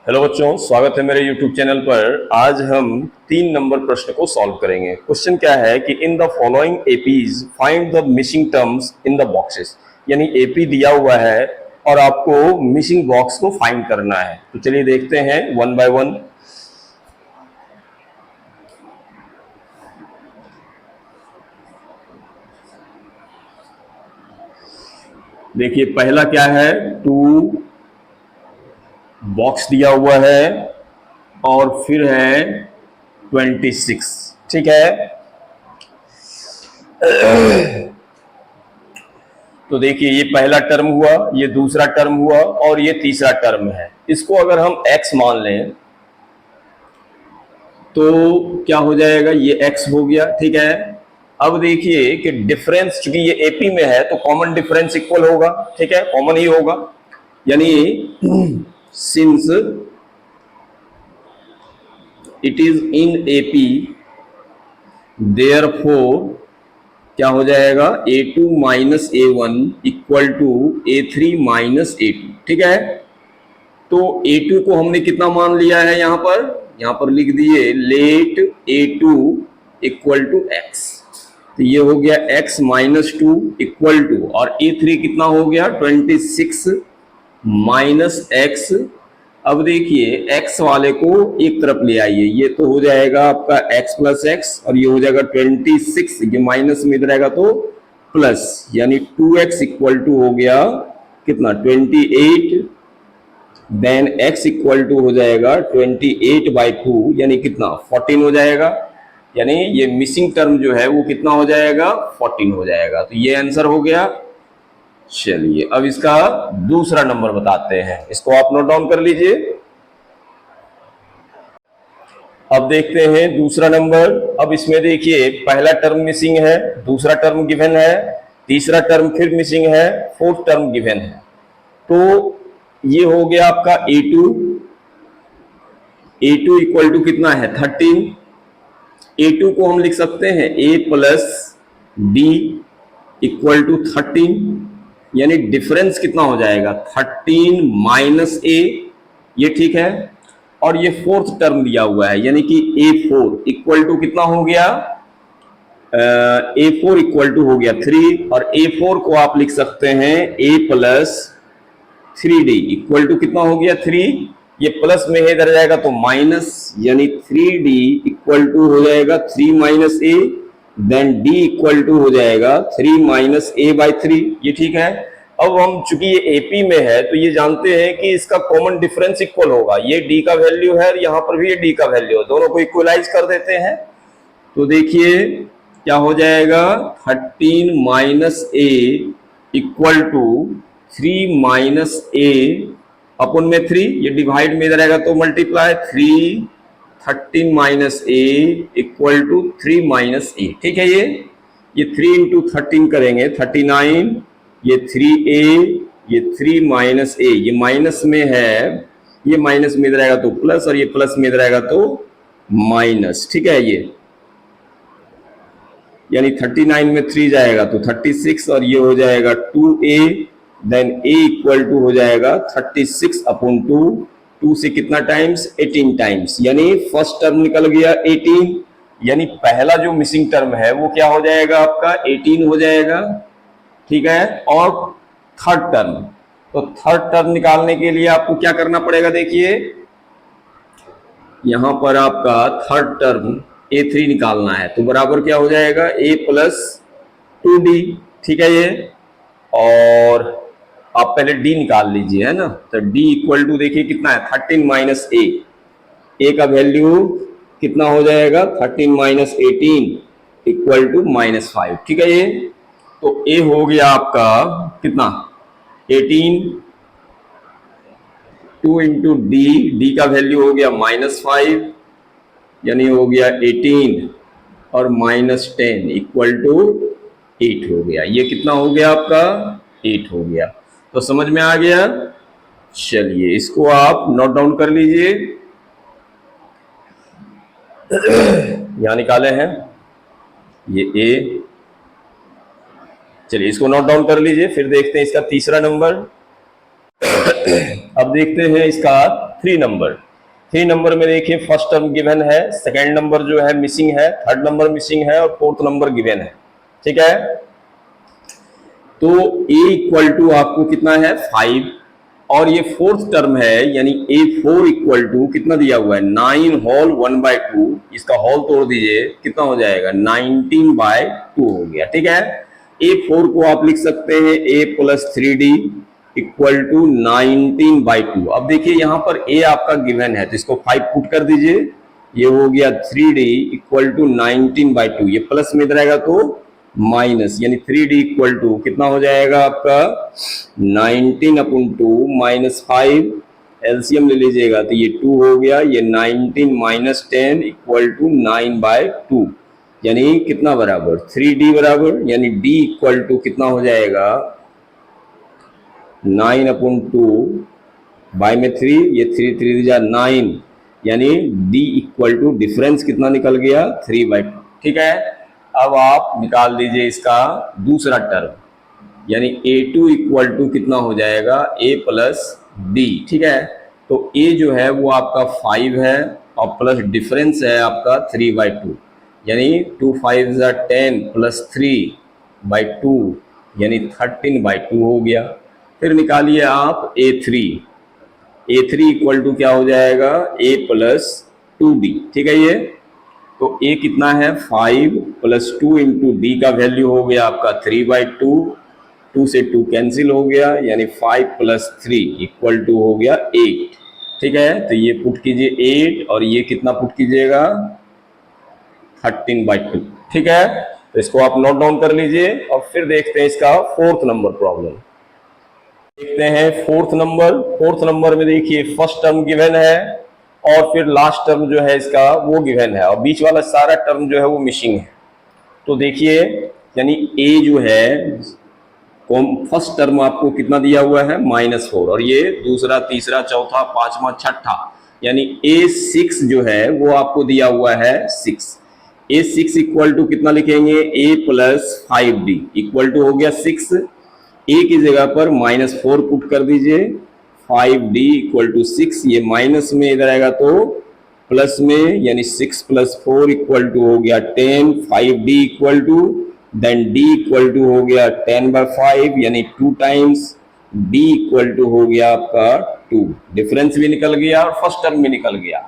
Hello बच्चों, स्वागत है मेरे YouTube चैनल पर। आज हम 3 नंबर प्रश्न को सॉल्व करेंगे। क्वेश्चन क्या है कि in the following APs find the missing terms in the boxes. यानी एपी दिया हुआ है और आपको मिसिंग बॉक्स को फाइंड करना है। तो चलिए देखते हैं वन बाय वन। देखिए पहला क्या है, 2 बॉक्स दिया हुआ है और फिर है 26। ठीक है, तो देखिए ये पहला टर्म हुआ, ये दूसरा टर्म हुआ और ये तीसरा टर्म है। इसको अगर हम x मान लें तो क्या हो जाएगा, ये x हो गया। ठीक है, अब देखिए कि डिफरेंस चूंकि ये एपी में है तो कॉमन डिफरेंस इक्वल होगा। ठीक है, कॉमन ही होगा। यानी since it is in AP therefore क्या हो जाएगा, A2 minus A1 equal to A3 minus A2। ठीक है, तो A2 को हमने कितना मान लिया है, यहां पर लिख दिए late A2 equal to x। तो ये हो गया x माइनस 2 इक्वल टू, और A3 कितना हो गया 26 माइनस x। अब देखिए x वाले को एक तरफ ले आइए, ये तो हो जाएगा आपका x प्लस एक्स और ये हो जाएगा 26, ये माइनस में इधर आएगा तो प्लस, यानी 2x इक्वल टू हो गया कितना 28। देन x इक्वल टू हो जाएगा 28/2 यानी कितना 14 हो जाएगा। यानी ये मिसिंग टर्म जो है वो कितना हो जाएगा 14 हो जाएगा। तो ये आंसर हो गया। चलिए अब इसका दूसरा नंबर बताते हैं, इसको आप नोट डाउन कर लीजिए। अब देखते हैं दूसरा नंबर। अब इसमें देखिए पहला टर्म मिसिंग है, दूसरा टर्म गिवन है, तीसरा टर्म फिर मिसिंग है, फोर्थ टर्म गिवन है। तो ये हो गया आपका A2 इक्वल टू कितना है 13। A2 को हम लिख सकते हैं A plus D equal to 13, यानी डिफरेंस कितना हो जाएगा 13 माइनस A। ये ठीक है, और ये फोर्थ टर्म दिया हुआ है यानी कि A4 इक्वल टू कितना हो गया, A4 इक्वल टू हो गया 3, और A4 को आप लिख सकते हैं A plus 3D equal to कितना हो गया 3। ये प्लस में है इधर जाएगा तो माइनस, यानी 3D इक्वल टू हो जाएगा 3 minus A। Then D equal to हो जाएगा 3 माइनस A/3। ये ठीक है। अब हम चूंकि ये AP में है तो ये जानते हैं कि इसका कॉमन डिफरेंस इक्वल होगा। ये D का वैल्यू है, यहाँ पर भी ये D का वैल्यू है, दोनों को इक्वलाइज कर देते हैं। तो देखिए क्या हो जाएगा 13 minus A equal to 3 minus A अपन में 3, ये डिवाइड में इधर आएगा तो multiply 3, 13 minus A equal to 3 minus A। ठीक है, ये 3 इंटू 13 करेंगे 39, ये 3A, ये 3 माइनस A, ये माइनस में है, ये माइनस में इधर आएगा तो प्लस, और ये प्लस में इधर आएगा तो माइनस। ठीक है, ये यानी 39 में 3 जाएगा तो 36, और ये हो जाएगा 2A। Then A equal to हो जाएगा 36 अपॉन 2, 2 से कितना टाइम्स 18 टाइम्स, यानी फर्स्ट टर्म निकल गया 18, यानी पहला जो मिसिंग टर्म है वो क्या हो जाएगा आपका 18 हो जाएगा। ठीक है, और थर्ड टर्म, तो थर्ड टर्म निकालने के लिए आपको क्या करना पड़ेगा, देखिए यहां पर आपका थर्ड टर्म A3 निकालना है, तो बराबर क्या हो जाएगा A प्लस 2D। ठीक है, ये और आप पहले D निकाल लीजिए, है ना। तो D इक्वल टू देखिए कितना है 13 माइनस A का वैल्यू कितना हो जाएगा 13 माइनस 18 इक्वल टू -5। ठीक है, ये तो A हो गया आपका कितना 18, 2 इंटू D का वैल्यू हो गया -5, यानी हो गया 18 और -10 इक्वल टू 8 हो गया। ये कितना हो गया आपका 8 हो गया। तो समझ में आ गया। चलिए इसको आप नोट डाउन कर लीजिए। यहां निकाले हैं ये A, चलिए इसको नोट डाउन कर लीजिए। फिर देखते हैं इसका तीसरा नंबर। अब देखते हैं इसका थ्री नंबर में देखिए फर्स्ट टर्म गिवन है, सेकेंड नंबर जो है मिसिंग है, थर्ड नंबर मिसिंग है और फोर्थ नंबर गिवन है। ठीक है, तो a इक्वल टू आपको कितना है 5 और ये फोर्थ टर्म है यानी a4 इक्वल टू कितना दिया हुआ है 9 होल 1/2, इसका होल तोड़ दीजिए कितना हो जाएगा 19/2 हो गया। ठीक है, a4 को आप लिख सकते हैं a plus 3d equal to 19/2। अब देखिए यहां पर a आपका गिवन है तो इसको 5 पुट कर दीजिए, ये हो गया 3d इक्वल टू 19/2, ये प्लस में इधर आएगा तो माइनस यानी 3d इक्वल टू कितना हो जाएगा आपका 19/2 माइनस 5, एलसीएम ले लीजिएगा तो ये 2 हो गया, ये 19 माइनस 10 इक्वल टू 9/2 यानी कितना बराबर 3d बराबर, यानी d इक्वल टू कितना हो जाएगा 9/2 बाय में 3, ये 3 3 जा 9 यानी d इक्वल टू डिफरेंस कितना निकल गया 3/2। ठीक है, अब आप निकाल दीजिए इसका दूसरा टर्म यानी a2 इक्वल टू कितना हो जाएगा a प्लस d। ठीक है, तो a जो है वो आपका 5 है और प्लस डिफरेंस है आपका 3/2 यानी 2 5 10 प्लस 3/2 यानी 13/2 हो गया। फिर निकालिए आप a3 इक्वल टू क्या हो जाएगा a प्लस 2d। ठीक है, ये तो a कितना है 5 प्लस 2 इंटू डी का वैल्यू हो गया आपका 3/2, 2 से 2 कैंसिल हो गया यानी 5 प्लस 3 इक्वल टू हो गया 8। ठीक है, तो ये पुट कीजिए 8 और ये कितना पुट कीजिएगा 13/2। ठीक है, तो इसको आप नोट डाउन कर लीजिए और फिर देखते हैं इसका फोर्थ नंबर प्रॉब्लम। देखते हैं फोर्थ नंबर में देखिए फर्स्ट टर्म गिवन है और फिर लास्ट टर्म जो है इसका वो गिवन है और बीच वाला सारा टर्म जो है वो मिसिंग है। तो देखिए यानी a जो है फर्स्ट टर्म आपको कितना दिया हुआ है -4 और ये दूसरा तीसरा चौथा पांचवा छठा यानी a6 जो है वो आपको दिया हुआ है 6। a6 इक्वल टू कितना लिखेंगे a plus 5d equal to हो गया 6, a की जगह पर -4 पुट कर दीजिए, 5d इक्वल टू 6, ये माइनस में इधर आएगा तो प्लस में यानी 6 प्लस 4 इक्वल टू हो गया 10, 5d equal to then d equal to हो गया 10/5 यानी 2 टाइम्स d इक्वल टू हो गया आपका 2, डिफरेंस भी निकल गया और फर्स्ट टर्म भी निकल गया।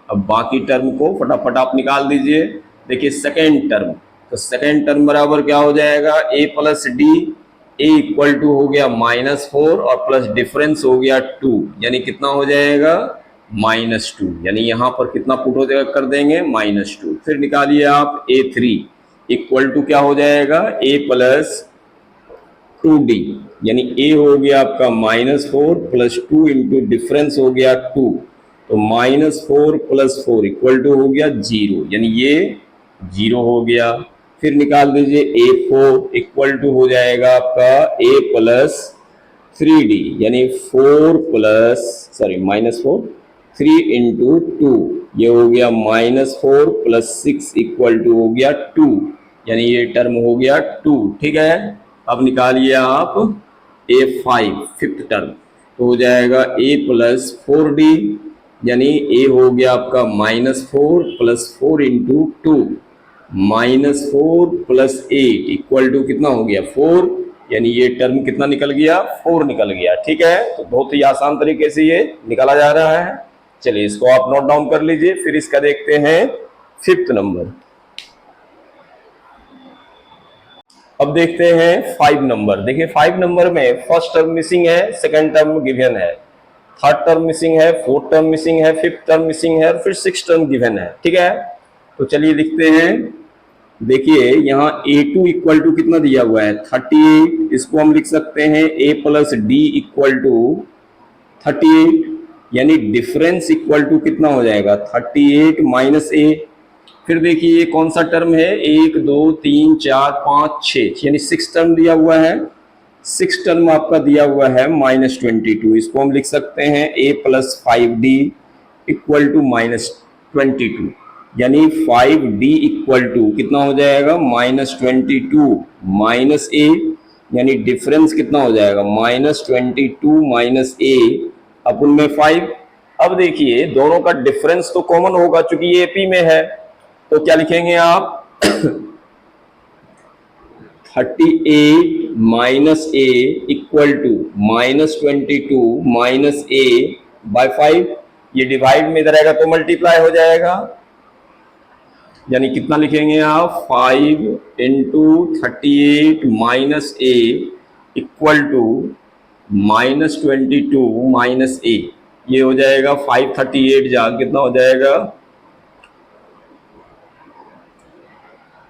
अब बाकी टर्म को फटाफट आप निकाल दीजिए। देखिए सेकेंड टर्म, तो सेकेंड टर्म बराबर क्या हो जाएगा a plus d, a equal to हो गया -4 और प्लस डिफरेंस हो गया 2 यानी कितना हो जाएगा -2 यानी यहां पर कितना पुट हो जाएगा कर देंगे -2। फिर निकालिए आप a3 इक्वल टू क्या हो जाएगा a प्लस 2d यानी a हो गया आपका -4 प्लस 2 इंटू डिफरेंस हो गया 2, तो -4 प्लस 4 इक्वल टू हो गया 0 यानी ये 0 हो गया। फिर निकाल दीजिए a4 इक्वल टू हो जाएगा आपका a प्लस 3d यानी 4 -4 3 इंटू 2 ये हो गया -4 प्लस 6 इक्वल टू हो गया 2 यानी ये टर्म हो गया 2। ठीक है, अब निकालिए आप a5 फिफ्थ टर्म, तो हो जाएगा a प्लस 4d यानी a हो गया आपका -4 plus 4 into 2 -4 plus 8 equal to कितना हो गया 4 यानी ये टर्म कितना निकल गया 4 निकल गया। ठीक है, तो बहुत ही आसान तरीके से ये निकाला जा रहा है। चलिए इसको आप नोट डाउन कर लीजिए। फिर इसका देखते हैं फिफ्थ नंबर। अब देखते हैं 5 नंबर। देखिए 5 नंबर में फर्स्ट टर्म मिसिंग है, सेकंड टर्म गिवन है, थर्ड टर्म मिसिंग है, फोर्थ टर्म मिसिंग है, फिफ्थ टर्म मिसिंग है और फिर सिक्स टर्म गिवन है। ठीक है, तो चलिए लिखते हैं। देखिए यहाँ a2 इक्वल टू कितना दिया हुआ है 38, इसको हम लिख सकते हैं a plus d equal to 38 यानी डिफरेंस इक्वल टू कितना हो जाएगा 38 माइनस a। फिर देखिए कौन सा टर्म है 1 2 3 4 5 6 यानी 6 टर्म दिया हुआ है, 6 टर्म आपका दिया हुआ है -22, इसको हम लिख सकते हैं a plus 5d equal to -22 यानी 5d इक्वल टू कितना हो जाएगा -22 माइनस a यानी डिफरेंस कितना हो जाएगा -22 माइनस a अपन में 5 अब देखिए दोनों का डिफरेंस तो कॉमन होगा चूंकि ये एपी में है, तो क्या लिखेंगे आप 38 minus A equal to -22 minus a by 5। ये डिवाइड में इधर आएगा तो मल्टीप्लाई हो जाएगा, यानी कितना लिखेंगे आप 5 into 38 minus A equal to -22 minus A. ये हो जाएगा 538 जा कितना हो जाएगा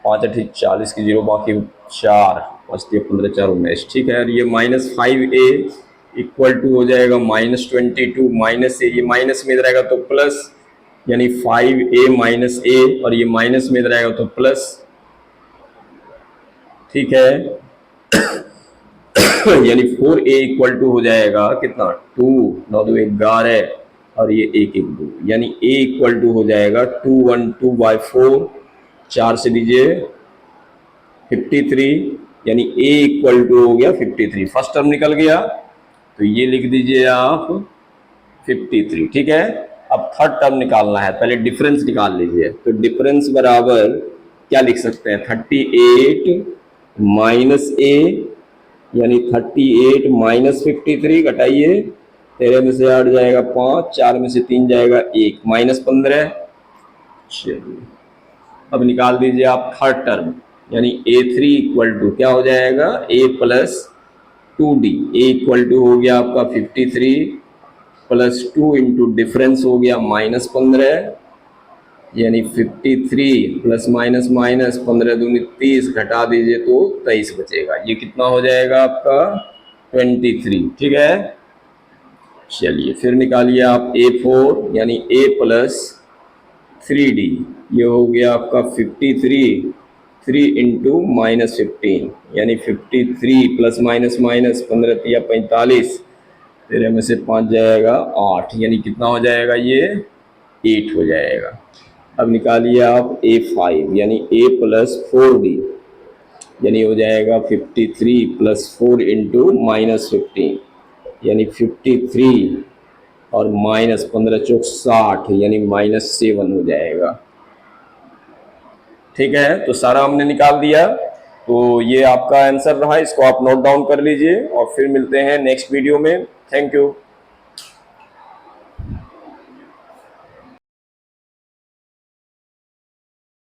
5 8 40 की 0 बाकी 4 बचती है 15 4 19। ठीक है, ये -5a इक्वल टू हो जाएगा -22 माइनस ए। ये माइनस में इधर आएगा तो प्लस, यानी 5a माइनस ए, और ये माइनस में इधर आएगा तो प्लस। ठीक है यानी 4a इक्वल टू हो जाएगा कितना 2 9 2 11, और ये 1 1 2, यानी a इक्वल टू हो जाएगा 212/4, 4 से दीजिए 53, यानी a इक्वल टू हो गया 53। फर्स्ट टर्म निकल गया तो ये लिख दीजिए आप 53। ठीक है, अब थर्ड टर्म निकालना है, पहले डिफरेंस निकाल लीजिए। तो डिफरेंस बराबर क्या लिख सकते हैं 38 माइनस ए, यानी 38 माइनस 53, घटाइए 13 में से 8 जाएगा 5, 4 में से 3 जाएगा 1, -15। चलिए अब निकाल दीजिए आप थर्ड टर्म, यानी a3 इक्वल टू क्या हो जाएगा a plus 2d। a equal to हो गया आपका 53 प्लस 2 इंटू डिफरेंस हो गया -15, यानी 53 प्लस माइनस माइनस 15 दूनी 30, घटा दीजिए तो 23 बचेगा। ये कितना हो जाएगा आपका 23। ठीक है, चलिए फिर निकालिए आप a4, यानी a प्लस 3d। ये हो गया आपका 53 3 इंटू -15, यानी 53 प्लस माइनस माइनस 15 या 45, 13 में से 5 जाएगा 8, यानी कितना हो जाएगा ये 8 हो जाएगा। अब निकालिए आप a5, यानी a प्लस 4d, यानी हो जाएगा 53 प्लस 4 इंटू -15, यानी 53 और -15 चौक 60, यानी -7 हो जाएगा। ठीक है, तो सारा हमने निकाल दिया। तो ये आपका आंसर रहा, इसको आप नोट डाउन कर लीजिए और फिर मिलते हैं नेक्स्ट वीडियो में। Thank you.